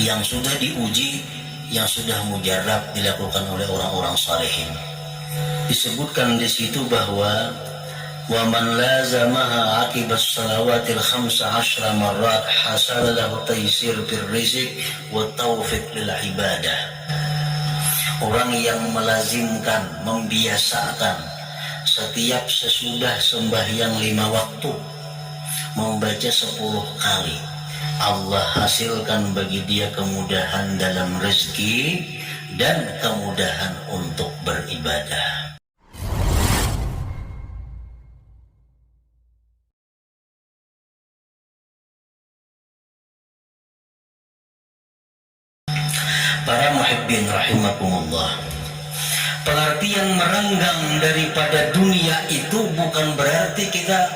yang sudah diuji, yang sudah mujarab dilakukan oleh orang-orang salihin. Disebutkan di situ bahwa wa man lazamaha aqibas salawatil 15 marrat hasala lahu taysir fil rizq wa taufiq lil ibadah. Orang yang melazimkan, membiasakan setiap sesudah sembahyang 5 waktu membaca 10 kali, Allah hasilkan bagi dia kemudahan dalam rezeki dan kemudahan untuk beribadah. Para muhibbin rahimakumullah, pengertian merenggang daripada dunia itu bukan berarti kita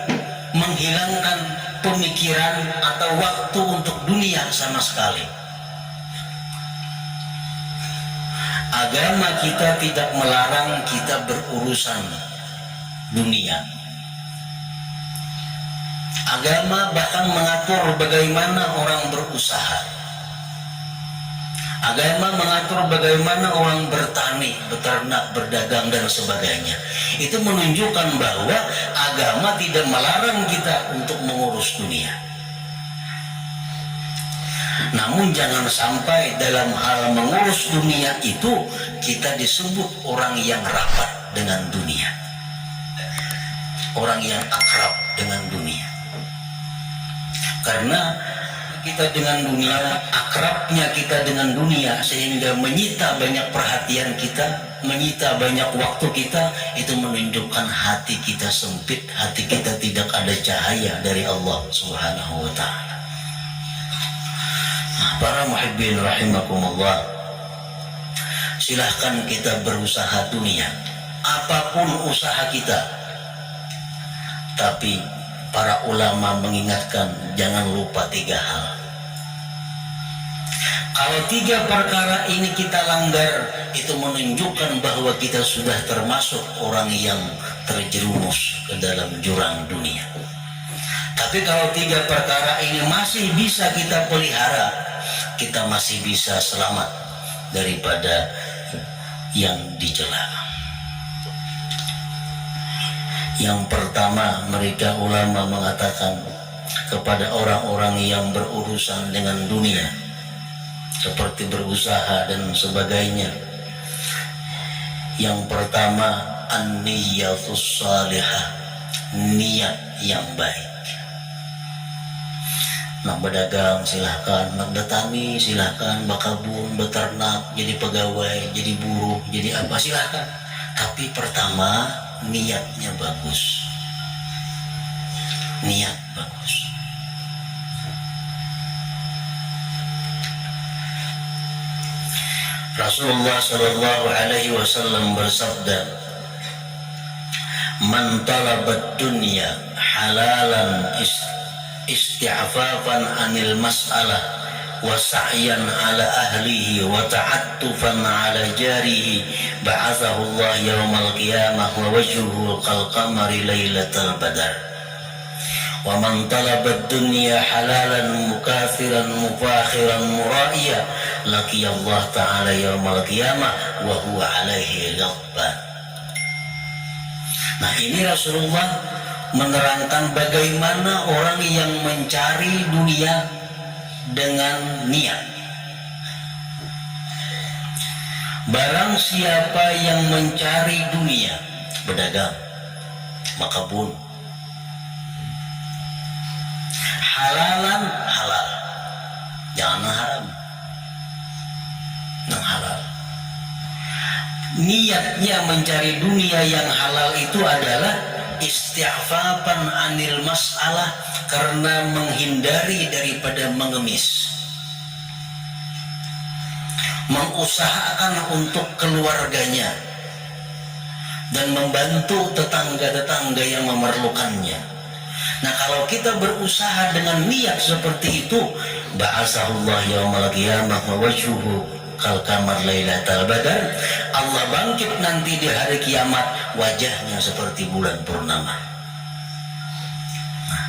menghilangkan pemikiran atau waktu untuk dunia sama sekali. Agama kita tidak melarang kita berurusan dunia. Agama bahkan mengatur bagaimana orang berusaha. Agama mengatur bagaimana orang bertani, beternak, berdagang, dan sebagainya. Itu menunjukkan bahwa agama tidak melarang kita untuk mengurus dunia. Namun jangan sampai dalam hal mengurus dunia itu kita disebut orang yang rapat dengan dunia, orang yang akrab dengan dunia. Karena kita dengan dunia, akrabnya kita dengan dunia sehingga menyita banyak perhatian kita, menyita banyak waktu kita, itu menunjukkan hati kita sempit, hati kita tidak ada cahaya dari Allah Subhanahu wa ta'ala. Para muhibbin rahimakumullah, silahkan kita berusaha dunia, apapun usaha kita, tapi para ulama mengingatkan jangan lupa 3 hal. Kalau 3 perkara ini kita langgar, itu menunjukkan bahwa kita sudah termasuk orang yang terjerumus ke dalam jurang dunia. Tapi kalau 3 perkara ini masih bisa kita pelihara, kita masih bisa selamat daripada yang dicela. Yang pertama, mereka ulama mengatakan kepada orang-orang yang berurusan dengan dunia, seperti berusaha dan sebagainya. Yang pertama, an-niyatus salihah, niat yang baik. Nak berdagang silahkan, nak bertani silahkan, berkebun, beternak, jadi pegawai, jadi buruh, jadi apa silahkan. Tapi pertama, niatnya bagus. Niat bagus. Rasulullah sallallahu alaihi wasallam bersabda, "Man talabad dunya halalan isti'fafan anil mas'alah wa sa'yan ala ahlihi wa ta'attufan ala jarihi ba'athahu Allah yawmal qiyamah wa wajhuhu kal qamari lailatal badar wa man talaba ad-dunya halalan mukathiran mufakhiran muraiya laqiya Allah ta'ala yawmal qiyamah wa huwa alaihi ghadban." Nah, ini Rasulullah menerangkan bagaimana orang yang mencari dunia dengan niat. Barang siapa yang mencari dunia, berdagang, berkebun, halalan halal, jangan haram, yang halal. Niatnya mencari dunia yang halal itu adalah isti'fafan anil mas'alah, karena menghindari daripada mengemis, mengusahakan untuk keluarganya dan membantu tetangga-tetangga yang memerlukannya. Nah, kalau kita berusaha dengan niat seperti itu, ba'asahullah yaumal qiyamah wa wajhuhu kal qamar lailatal badar, Allah bangkit nanti di hari kiamat, wajahnya seperti bulan purnama. Nah,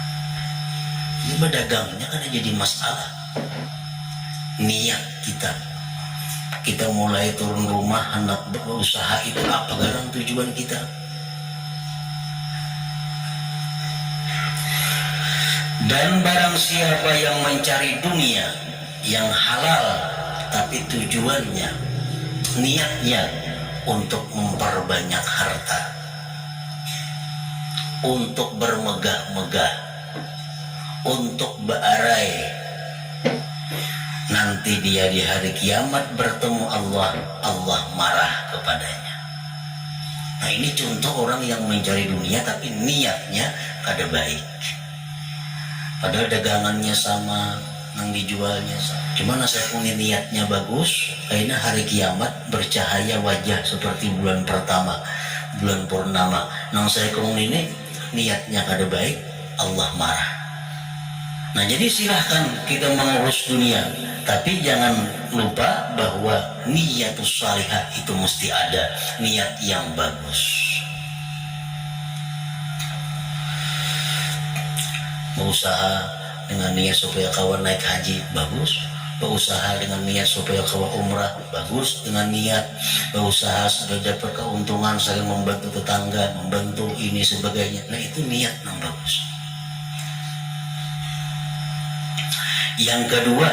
ini berdagangnya kan jadi masalah. niat kita. Kita mulai turun rumah, hendak berusaha, itu apa garang tujuan kita? Dan barang siapa yang mencari dunia yang halal, tapi tujuannya, niatnya untuk memperbanyak harta, untuk bermegah-megah, untuk bearai, nanti dia di hari kiamat bertemu Allah, Allah marah kepadanya. Nah, ini contoh orang yang mencari dunia tapi niatnya kada baik. Padahal dagangannya sama, yang dijualnya sama. Cuma saya punya niatnya bagus, kayaknya hari kiamat bercahaya wajah seperti bulan pertama, bulan purnama. Nang saya ini niatnya kada baik, Allah marah. Nah, jadi silahkan kita mengurus dunia, tapi jangan lupa bahwa niatus salihah itu mesti ada, niat yang bagus. Berusaha dengan niat supaya kawan naik haji, bagus. Berusaha dengan niat supaya kawan umrah, bagus. Dengan niat berusaha supaya dapat keuntungan, saling membantu tetangga, membantu ini sebagainya. Nah, itu niat yang bagus. Yang kedua,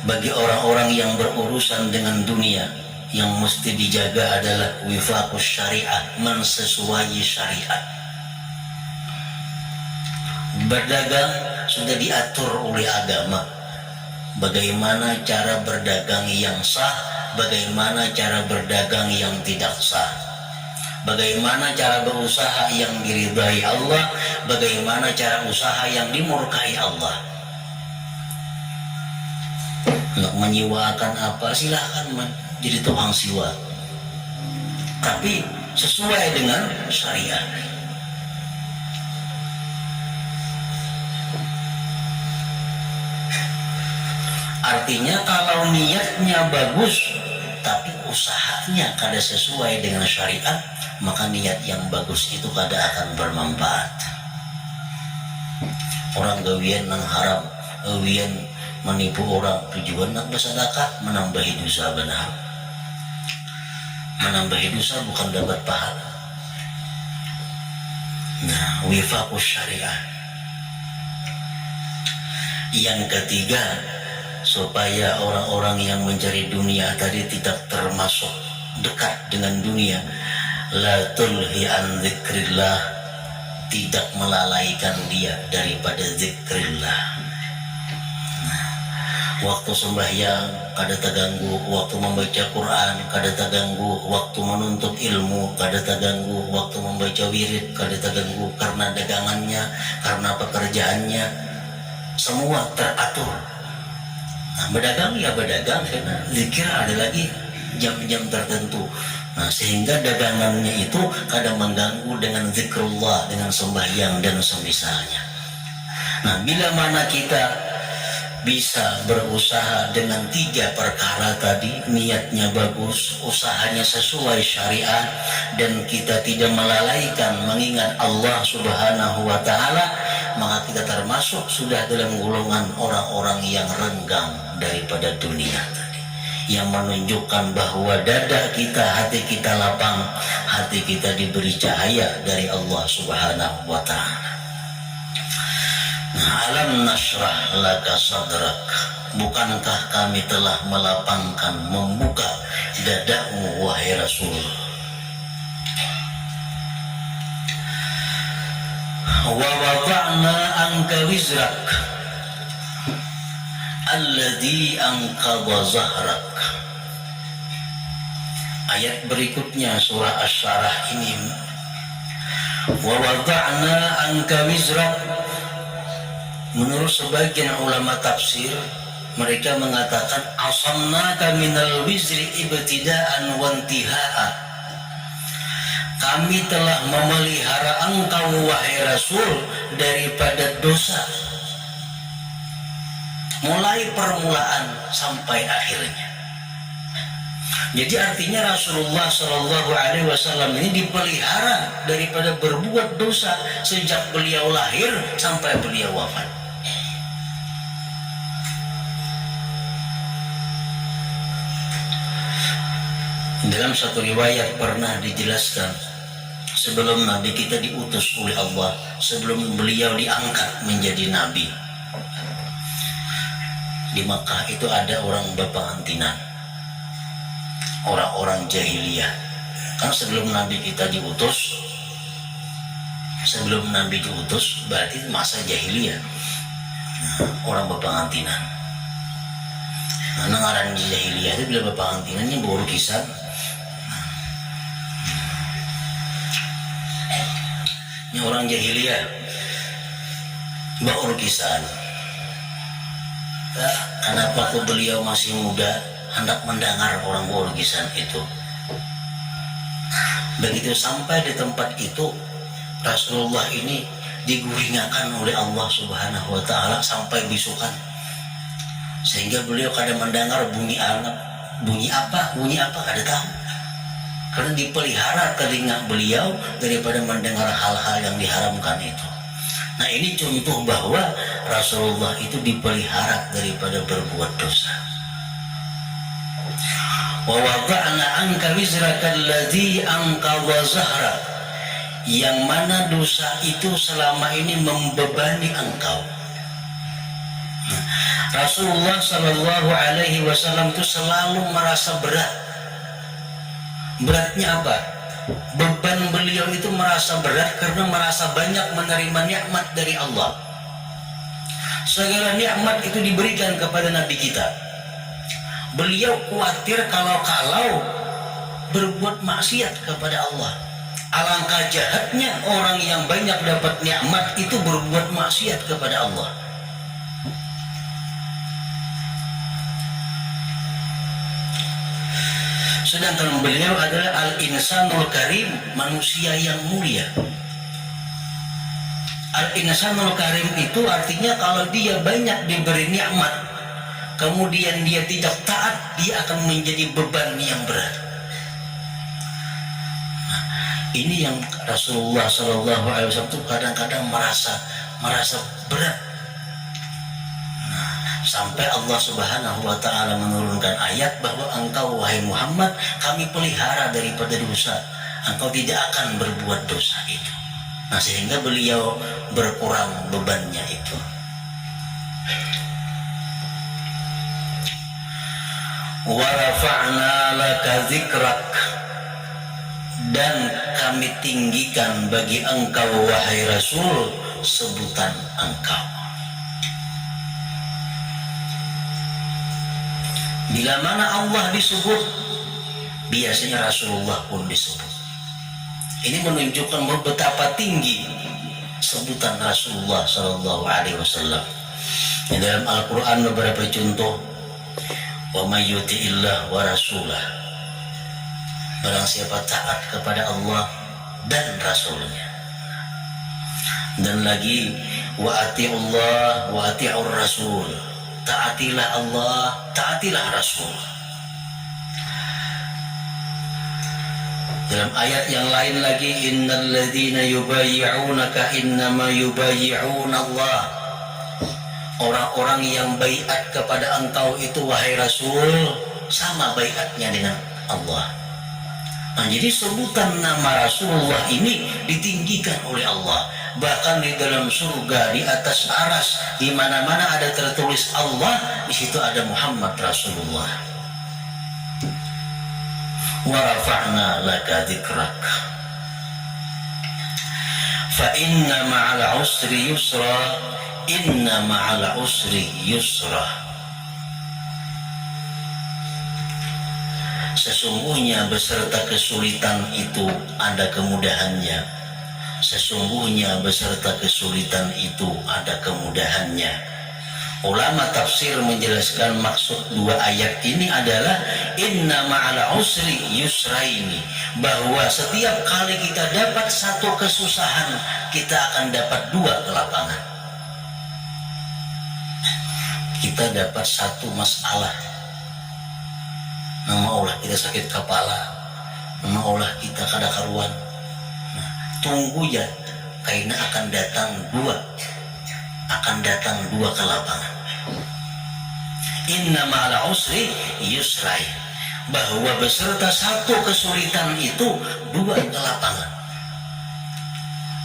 bagi orang-orang yang berurusan dengan dunia, yang mesti dijaga adalah wifaqus syariah, mensesuaikan syariat. Berdagang sudah diatur oleh agama. Bagaimana cara berdagang yang sah, bagaimana cara berdagang yang tidak sah, bagaimana cara berusaha yang diridai Allah, bagaimana cara usaha yang dimurkai Allah. Untuk menyiwakan apa, silahkan jadi tukang siwa, tapi sesuai dengan syariat. Artinya kalau niatnya bagus tapi usahanya kada sesuai dengan syariat, maka niat yang bagus itu kada akan bermanfaat. Orang gawian nang haram, gawian menipu orang, tujuan nak bersedekah, menambahi dosa benar. Menambahi dosa bukan dapat pahala. Nah, wifaqus syariah. Yang ketiga, supaya orang-orang yang mencari dunia tadi tidak termasuk dekat dengan dunia, la tulhi an dzikrillah, tidak melalaikan dia daripada zikrillah. Nah, waktu sembahyang kada terganggu, waktu membaca Quran kada terganggu, waktu menuntut ilmu kada terganggu, waktu membaca wirid kada terganggu, karena dagangannya, karena pekerjaannya semua teratur. Nah, berdagang ya berdagang, karena zikir ada lagi jam-jam tertentu. Nah, sehingga dagangannya itu kadang mengganggu dengan zikrullah, dengan sembahyang dan semisalnya. Nah, bila mana kita bisa berusaha dengan tiga perkara tadi, niatnya bagus, usahanya sesuai syariat, dan kita tidak melalaikan mengingat Allah Subhanahu wa Ta'ala, maka kita termasuk sudah dalam golongan orang-orang yang renggang daripada dunia tadi, yang menunjukkan bahwa dada kita, hati kita lapang, hati kita diberi cahaya dari Allah Subhanahu wa Ta'ala. Nah, alam nasrah laka sadrak, bukankah kami telah melapangkan, membuka dadamu wahai Rasul. Wa wada'na anka wizrak alladhi anqadha zahrak. Ayat berikutnya surah Asy-Syarah ini, wa wada'na anka wizrak. Menurut sebagian ulama tafsir, mereka mengatakan asamnaka minal wizri ibtida'an wa intiha'a. Kami telah memelihara engkau wahai Rasul daripada dosa, mulai permulaan sampai akhirnya. Jadi artinya Rasulullah Shallallahu Alaihi Wasallam ini dipelihara daripada berbuat dosa sejak beliau lahir sampai beliau wafat. Dalam satu riwayat pernah dijelaskan, sebelum Nabi kita diutus oleh Allah, sebelum beliau diangkat menjadi Nabi, di Makkah itu ada orang berpengantinan, orang-orang jahiliyah. Karena sebelum Nabi kita diutus, berarti masa jahiliyah, orang berpengantinan. Nah, ngaran jahiliyah itu bila berpengantinan ini baru kisah. Ini orang jahiliyah baru kisah. Kenapa kok beliau masih muda hendak mendengar orang Borgisan itu? Begitu sampai di tempat itu, Rasulullah ini diguringakan oleh Allah Subhanahu wa Ta'ala sampai bisukan, sehingga beliau kadang mendengar bunyi apa kada tahu, karena dipelihara telinga beliau daripada mendengar hal-hal yang diharamkan itu. Nah, ini contoh bahwa Rasulullah itu dipelihara daripada berbuat dosa. Wa wada'na anka wizraka alladzi anqadha zahrak, yang mana dosa itu selama ini membebani engkau. Rasulullah Shallallahu Alaihi Wasallam itu selalu merasa berat. Beratnya apa? Beban beliau itu merasa berat karena merasa banyak menerima nikmat dari Allah. Segala nikmat itu diberikan kepada Nabi kita. Beliau khawatir kalau berbuat maksiat kepada Allah. Alangkah jahatnya orang yang banyak dapat nikmat itu berbuat maksiat kepada Allah. Sedangkan beliau adalah al-insanul karim, manusia yang mulia. Al-insanul karim itu artinya kalau dia banyak diberi nikmat, kemudian dia tidak taat, dia akan menjadi beban yang berat. Nah, ini yang Rasulullah Shallallahu Alaihi Wasallam itu kadang-kadang merasa berat. Sampai Allah Subhanahu wa Ta'ala menurunkan ayat bahwa engkau wahai Muhammad kami pelihara daripada dosa, engkau tidak akan berbuat dosa itu. Nah, sehingga beliau berkurang bebannya itu. Wa rafa'na laka dzikrak, dan kami tinggikan bagi engkau wahai Rasul sebutan engkau. Bila mana Allah disebut, biasanya Rasulullah pun disebut. Ini menunjukkan betapa tinggi sebutan Rasulullah Sallallahu Alaihi Wasallam. Dalam Al-Quran beberapa contoh, wa may yuti'illah wa rasulah, barang siapa taat kepada Allah dan Rasulnya. Dan lagi wa ati'ullah wa ati'ur rasul, taatilah Allah, taatilah Rasul. Dalam ayat yang lain lagi, innal ladzina yubayyi'unaka innama yubayyi'una Allah, orang-orang yang baiat kepada engkau itu wahai Rasul sama baiatnya dengan Allah. Nah, jadi sebutan nama Rasulullah ini ditinggikan oleh Allah. Bahkan di dalam surga, di atas aras, di mana-mana ada tertulis Allah, di situ ada Muhammad Rasulullah. Wa rafa'na laka dzikrak. Fa inna ma'al usri yusra, inna ma'al usri yusra. Sesungguhnya beserta kesulitan itu ada kemudahannya. Sesungguhnya beserta kesulitan itu ada kemudahannya. Ulama tafsir menjelaskan maksud dua ayat ini adalah inna ma'al usri yusraini, bahwa setiap kali kita dapat satu kesusahan, kita akan dapat dua kelapangan. Kita dapat satu masalah, nama Allah kita sakit kepala, nama Allah kita kada karuan, tunggu ya, karena akan datang dua kelapangan. Inna ma'al usri yusrai, bahwa beserta satu kesulitan itu dua kelapangan.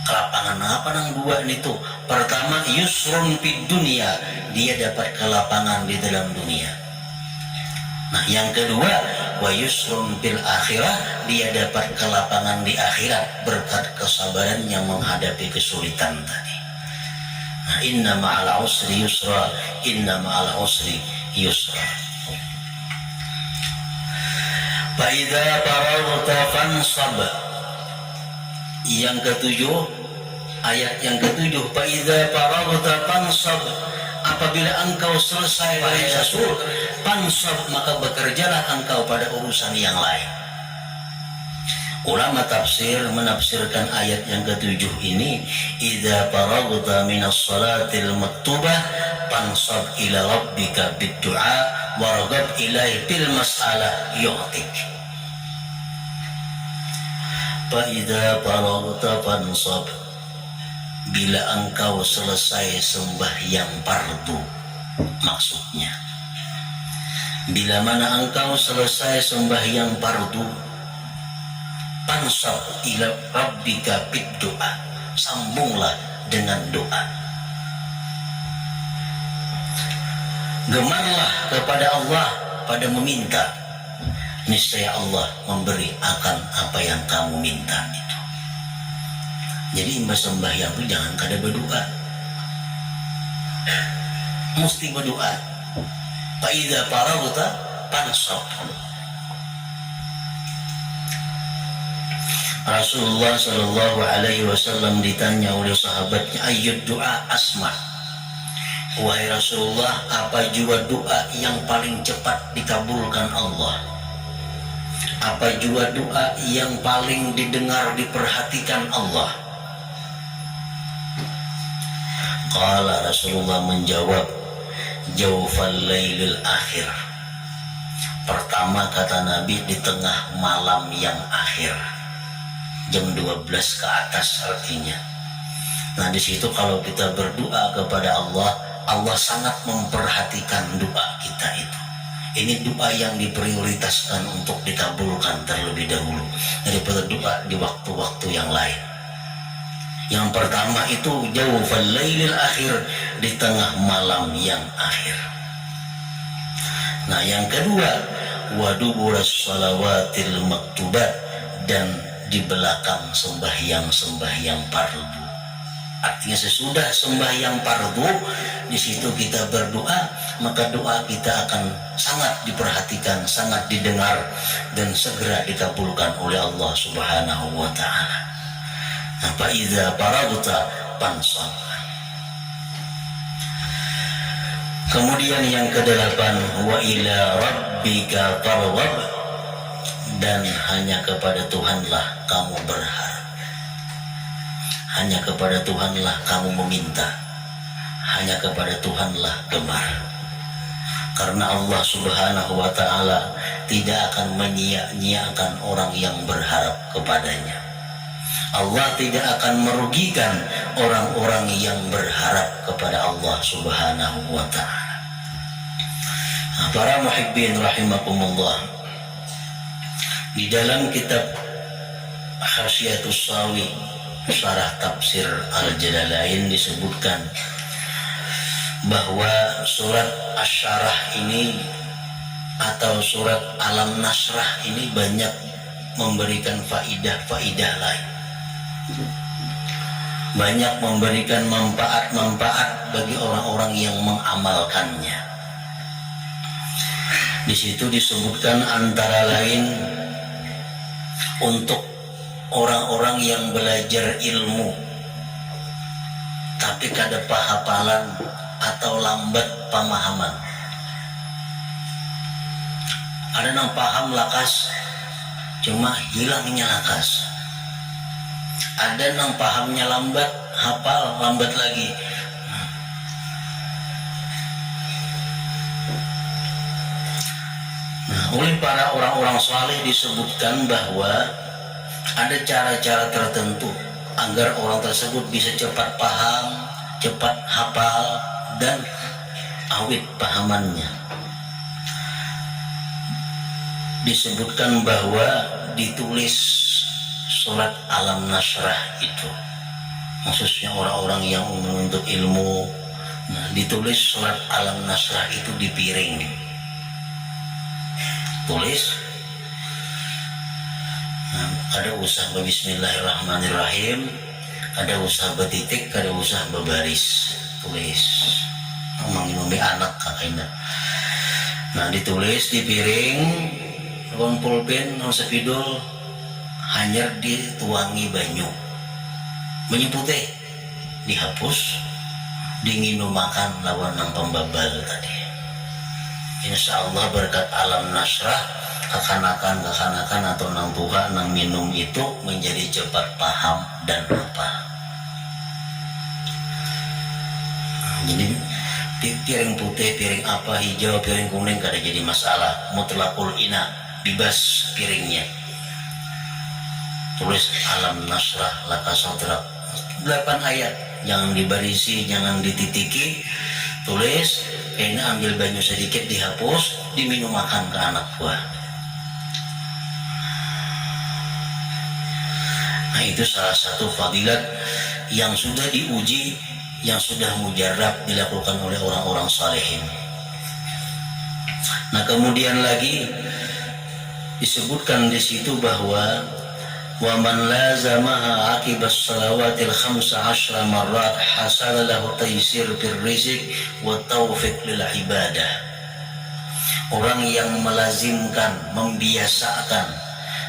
Kelapangan apa nang dua itu? Pertama, yusrun fid dunia, dia dapat kelapangan di dalam dunia. Nah, yang kedua, wa yusrun fil akhirah, dia dapat kelapangan di akhirat berkat kesabaran yang menghadapi kesulitan tadi. Nah, inna ma'al usri yusra, inna ma'al usri yusra. Fa idza faraghta fansab. Yang ketujuh, ayat yang ketujuh, fa idza faraghta fansab, apabila engkau selesai wahai Rasul, fansab, maka bekerjalah engkau pada urusan yang lain. Ulama tafsir menafsirkan ayat yang ketujuh ini, idza faraghta minas salatil maktubah fansab ila rabbika bid-du'a warghab ilaihi fil mas'alah yu'tik. Fa idza faraghta fansab, bila engkau selesai sembahyang fardu, maksudnya bila mana engkau selesai sembahyang fardu, fansab ila rabbika bid-du'a, sambunglah dengan doa. Gemarlah kepada Allah pada meminta, niscaya Allah memberi akan apa yang kamu minta itu. Jadi imbas sembahyang itu jangan kada berdoa, mesti berdoa. Fa idza faraghta fansab. Rasulullah Shallallahu Alaihi Wasallam ditanya oleh sahabatnya, ayyud doa asma. Wahai Rasulullah, apa jua doa yang paling cepat dikabulkan Allah? Apa jua doa yang paling didengar, diperhatikan Allah? Qala, Rasulullah menjawab, jawfal lailil akhir. Pertama kata Nabi, di tengah malam yang akhir, jam 12 ke atas artinya. Nah, di situ kalau kita berdoa kepada Allah, Allah sangat memperhatikan doa kita itu. Ini doa yang diprioritaskan untuk dikabulkan terlebih dahulu daripada doa di waktu-waktu yang lain. Yang pertama itu jawfal lailil akhir, di tengah malam yang akhir. Nah, yang kedua, waduburas shalawatil maktubat, dan di belakang sembahyang fardu. Artinya sesudah sembahyang fardu, di situ kita berdoa, maka doa kita akan sangat diperhatikan, sangat didengar, dan segera dikabulkan oleh Allah Subhanahu wa Ta'ala. Nah, fa idza faraghta fansab. Kemudian yang kedelapan, wa ila rabbika farghab, dan hanya kepada Tuhanlah kamu berharap. Hanya kepada Tuhanlah kamu meminta, hanya kepada Tuhanlah gemar. Karena Allah Subhanahu wa Ta'ala tidak akan menyia-nyiakan orang yang berharap kepadanya. Allah tidak akan merugikan orang-orang yang berharap kepada Allah Subhanahu wa Ta'ala. Nah, para muhibbin rahimakumullah, di dalam kitab Khasyiatus Sawi, syarah tafsir Al-Jalalain, disebutkan bahwa surat Asy-Syarah ini atau surat Alam Nasrah ini banyak memberikan faidah-faidah lain, banyak memberikan manfaat-manfaat bagi orang-orang yang mengamalkannya. Di situ disebutkan antara lain untuk orang-orang yang belajar ilmu tapi kada pahapalan atau lambat pemahaman. Ada yang paham lakas, cuma hilangnya lakas. Ada yang pahamnya lambat, hafal lambat lagi. Nah, oleh para orang-orang saleh disebutkan bahwa ada cara-cara tertentu agar orang tersebut bisa cepat paham, cepat hafal, dan awet pahamannya. disebutkan bahwa ditulis surat Alam Nasrah itu, khususnya orang-orang yang menuntut ilmu. Nah, ditulis surat Alam Nasrah itu di piring, tulis. Nah, ada usaha Bismillahirrahmanirrahim, ada usaha betitik, ada usaha babaris, tulis menginumi anak kakaknya. Nah, ditulis di piring, lawan pulpen, lawan sepidol, hanya dituangi banyu putih, dihapus, dinginum makan lawan nang pembabal tadi. Insya Allah berkat Alam Nasrah, kekanakan atau nang tuha nang minum itu menjadi cepat paham dan hafal. Jadi piring putih, piring apa, hijau, piring kuning kada jadi masalah. Mutlaqul ina, bebas piringnya. Tulis Alam Nasrah laka sadrak, 8 ayat, jangan dibarisi, jangan dititiki. Tulis, ini ambil banyu sedikit, dihapus, diminum makan ke anak buah. Nah, itu salah satu fadilat yang sudah diuji, yang sudah mujarab dilakukan oleh orang-orang salihin. Nah, kemudian lagi disebutkan di situ bahwa wa man lazamaha aqibas salawatil 15 marrat hasala lahu taysir fir rizq wa taufiq lil ibadah. Orang yang melazimkan, membiasakan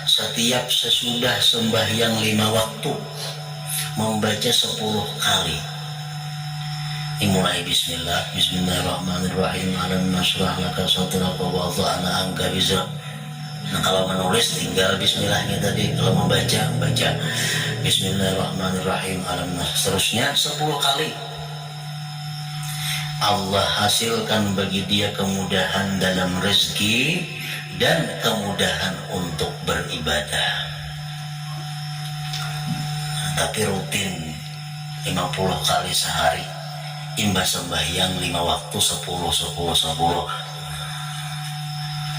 setiap sesudah sembahyang 5 waktu membaca 10 kali. Dimulai Bismillahirrahmanirrahim, alam nasrah laka sadraka wa wada'na anka wizrak. Nah, kalau menulis tinggal bismillahnya tadi, kalau membaca baca Bismillahirrahmanirrahim, alam nasrah, seterusnya 10 kali. Allah hasilkan bagi dia kemudahan dalam rezeki dan kemudahan untuk beribadah. Tapi rutin 50 kali sehari, imbas sembahyang 5 waktu 10